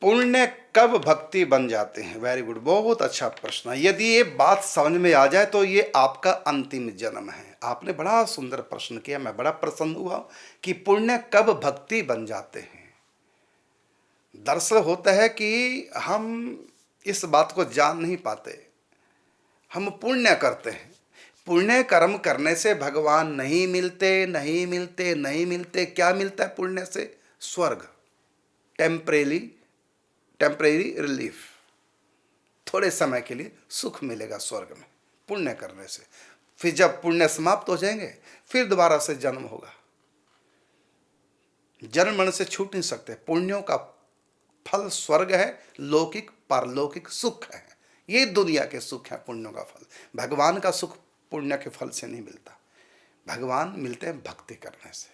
पुण्य कब भक्ति बन जाते हैं? वेरी गुड, बहुत अच्छा प्रश्न है। यदि ये बात समझ में आ जाए तो ये आपका अंतिम जन्म है। आपने बड़ा सुंदर प्रश्न किया, मैं बड़ा प्रसन्न हुआ कि पुण्य कब भक्ति बन जाते हैं। दरअसल होता है कि हम इस बात को जान नहीं पाते। हम पुण्य करते हैं, पुण्य कर्म करने से भगवान नहीं मिलते, नहीं मिलते, नहीं मिलते। क्या मिलता है पुण्य से? स्वर्ग, टेम्परेरी टेम्परेरी रिलीफ, थोड़े समय के लिए सुख मिलेगा स्वर्ग में पुण्य करने से। फिर जब पुण्य समाप्त हो जाएंगे फिर दोबारा से जन्म होगा। जन्म मरण से छूट नहीं सकते। पुण्यों का फल स्वर्ग है, लौकिक पारलौकिक सुख है। ये दुनिया के सुख है पुण्यों का फल। भगवान का सुख पुण्य के फल से नहीं मिलता। भगवान मिलते हैं भक्ति करने से।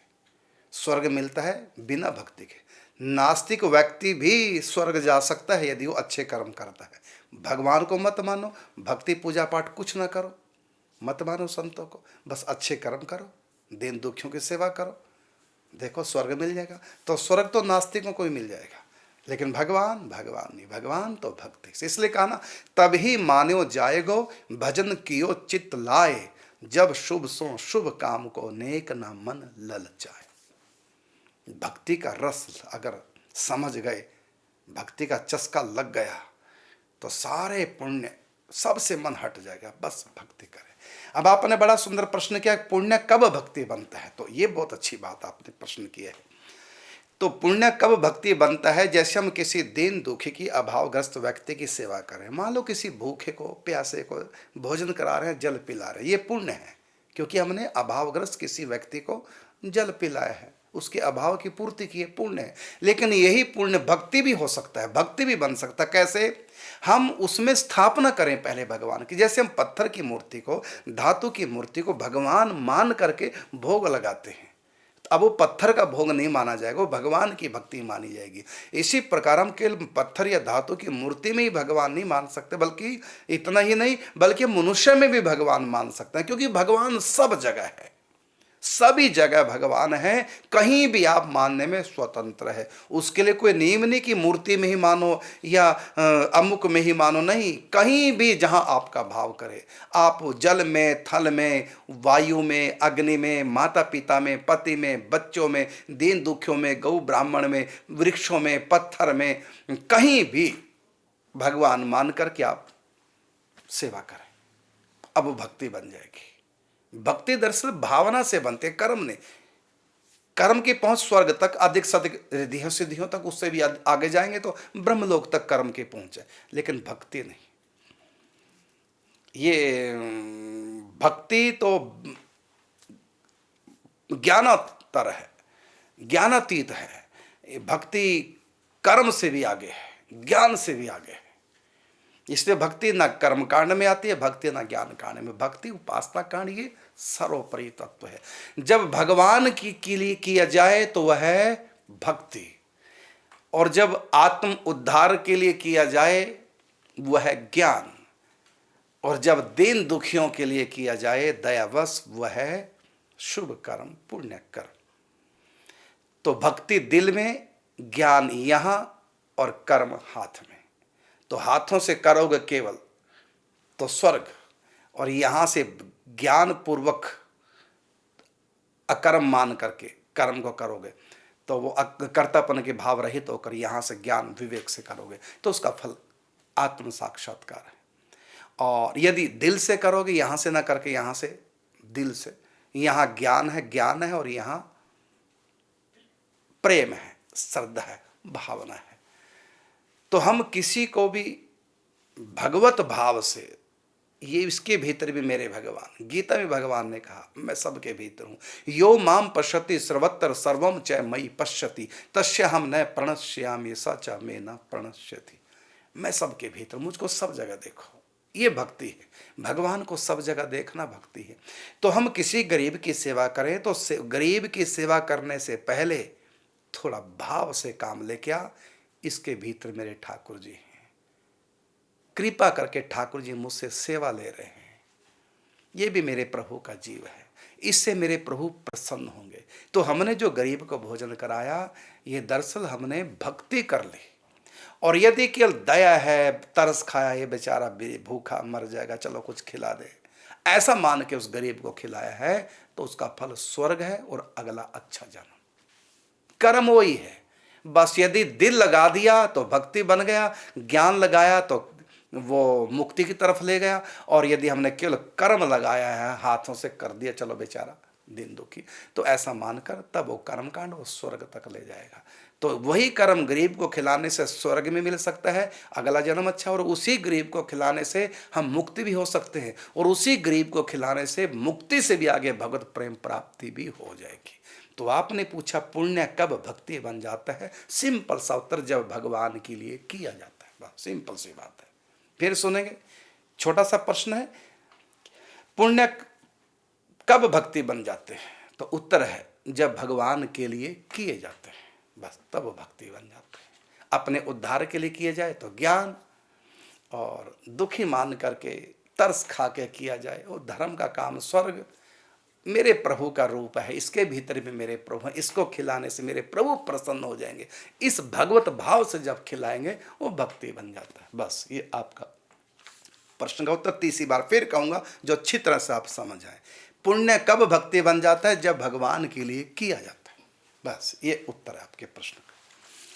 स्वर्ग मिलता है बिना भक्ति के। नास्तिक व्यक्ति भी स्वर्ग जा सकता है यदि वो अच्छे कर्म करता है। भगवान को मत मानो, भक्ति पूजा पाठ कुछ ना करो, मत मानो संतों को, बस अच्छे कर्म करो, दीन दुखियों की सेवा करो, देखो स्वर्ग मिल जाएगा। तो स्वर्ग तो नास्तिकों को ही मिल जाएगा, लेकिन भगवान, भगवान नहीं, भगवान तो भक्ति से। इसलिए कहा ना, तभी मान्यो जाएगो भजन कियो चित्त लाए, जब शुभ सो शुभ काम को नेक ना मन ललचाए। भक्ति का रस अगर समझ गए, भक्ति का चस्का लग गया तो सारे पुण्य सबसे मन हट जाएगा। बस भक्ति करें। अब आपने बड़ा सुंदर प्रश्न किया, पुण्य कब भक्ति बनता है? तो ये बहुत अच्छी बात आपने प्रश्न किया है। तो पुण्य कब भक्ति बनता है? जैसे हम किसी दीन दुखी की, अभावग्रस्त व्यक्ति की सेवा करें। मान लो किसी भूखे को, प्यासे को भोजन करा रहे हैं, जल पिला रहे हैं, ये पुण्य है, क्योंकि हमने अभावग्रस्त किसी व्यक्ति को जल पिलाया है, उसके अभाव की पूर्ति की है, पुण्य है। लेकिन यही पुण्य भक्ति भी हो सकता है, भक्ति भी बन सकता है। कैसे? हम उसमें स्थापना करें पहले भगवान की। जैसे हम पत्थर की मूर्ति को, धातु की मूर्ति को भगवान मान करके भोग लगाते हैं, अब वो पत्थर का भोग नहीं माना जाएगा, वो भगवान की भक्ति मानी जाएगी। इसी प्रकार हम केवल पत्थर या धातु की मूर्ति में ही भगवान नहीं मान सकते, बल्कि इतना ही नहीं, बल्कि मनुष्य में भी भगवान मान सकते हैं, क्योंकि भगवान सब जगह है, सभी जगह भगवान है। कहीं भी आप मानने में स्वतंत्र है। उसके लिए कोई नियम नहीं कि मूर्ति में ही मानो या अमुक में ही मानो, नहीं। कहीं भी जहां आपका भाव करे, आप जल में, थल में, वायु में, अग्नि में, माता पिता में, पति में, बच्चों में, दीन दुखियों में, गौ ब्राह्मण में, वृक्षों में, पत्थर में, कहीं भी भगवान मान करके आप सेवा करें, अब वो भक्ति बन जाएगी। भक्ति दरअसल भावना से बनते, कर्म ने। कर्म की पहुंच स्वर्ग तक, अधिक से अधिक रिद्धियों सिद्धियों तक, उससे भी आगे जाएंगे तो ब्रह्मलोक तक कर्म की पहुंच है, लेकिन भक्ति नहीं। ये भक्ति तो ज्ञानतर है, ज्ञानातीत है। भक्ति कर्म से भी आगे है, ज्ञान से भी आगे है। इसलिए भक्ति न कर्म कांड में आती है, भक्ति न ज्ञान कांड में। भक्ति उपासना कांड ये सर्वोपरि तत्व है। जब भगवान की लिए किया जाए तो वह है भक्ति, और जब आत्म उद्धार के लिए किया जाए वह है ज्ञान, और जब दीन दुखियों के लिए किया जाए दयावश वह है शुभ कर्म, पुण्य कर्म। तो भक्ति दिल में, ज्ञान यहां और कर्म हाथ में। तो हाथों से करोगे केवल तो स्वर्ग, और यहां से ज्ञान पूर्वक अकर्म मान करके कर्म को करोगे तो वो कर्तापन के भाव रहित होकर यहां से ज्ञान विवेक से करोगे तो उसका फल आत्म साक्षात्कार है। और यदि दिल से करोगे, यहां से ना करके यहां से दिल से, यहां ज्ञान है और यहां प्रेम है, श्रद्धा है, भावना है। तो हम किसी को भी भगवत भाव से, ये इसके भीतर भी मेरे भगवान, गीता में भगवान ने कहा मैं सबके भीतर हूं। यो माम पश्यति सर्वत्र सर्वम च मयि पश्यति तस्य हम न प्रणश्यामि स च मे न प्रणश्यति। मैं सबके भीतर, मुझको सब जगह देखो, ये भक्ति है। भगवान को सब जगह देखना भक्ति है। तो हम किसी गरीब की सेवा करें तो गरीब की सेवा करने से पहले थोड़ा भाव से काम लेके आ, इसके भीतर मेरे ठाकुर जी हैं, कृपा करके ठाकुर जी मुझसे सेवा ले रहे हैं, ये भी मेरे प्रभु का जीव है, इससे मेरे प्रभु प्रसन्न होंगे। तो हमने जो गरीब को भोजन कराया, ये दरअसल हमने भक्ति कर ली। और यदि केवल दया है, तरस खाया ये बेचारा भूखा मर जाएगा, चलो कुछ खिला दे, ऐसा मान के उस गरीब को खिलाया है, तो उसका फल स्वर्ग है और अगला अच्छा जन्म। कर्म वही है, बस यदि दिल लगा दिया तो भक्ति बन गया, ज्ञान लगाया तो वो मुक्ति की तरफ ले गया, और यदि हमने केवल कर्म लगाया है, हाथों से कर दिया, चलो बेचारा दिन दुखी, तो ऐसा मानकर तब वो कर्म कांड वो स्वर्ग तक ले जाएगा। तो वही कर्म गरीब को खिलाने से स्वर्ग में मिल सकता है, अगला जन्म अच्छा, और उसी गरीब को खिलाने से हम मुक्ति भी हो सकते हैं, और उसी गरीब को खिलाने से मुक्ति से भी आगे भगवत प्रेम प्राप्ति भी हो जाएगी। तो आपने पूछा पुण्य कब भक्ति बन जाता है? सिंपल सा उत्तर, जब भगवान के लिए किया जाता है, बस सिंपल सी बात है। फिर सुनेंगे, छोटा सा प्रश्न है, पुण्य कब भक्ति बन जाते हैं? तो उत्तर है जब भगवान के लिए किए जाते हैं, बस तब भक्ति बन जाते हैं। अपने उद्धार के लिए किए जाए तो ज्ञान, और दुखी मान करके तरस खा के किया जाए वो धर्म का काम, स्वर्ग मेरे प्रभु का रूप है, इसके भीतर भी मेरे प्रभु हैं, इसको खिलाने से मेरे प्रभु प्रसन्न हो जाएंगे, इस भगवत भाव से जब खिलाएंगे वो भक्ति बन जाता है। बस ये आपका प्रश्न का उत्तर तीसरी बार फिर कहूंगा, जो अच्छी तरह से आप समझ आए। पुण्य कब भक्ति बन जाता है? जब भगवान के लिए किया जाता है, बस ये उत्तर है आपके प्रश्न।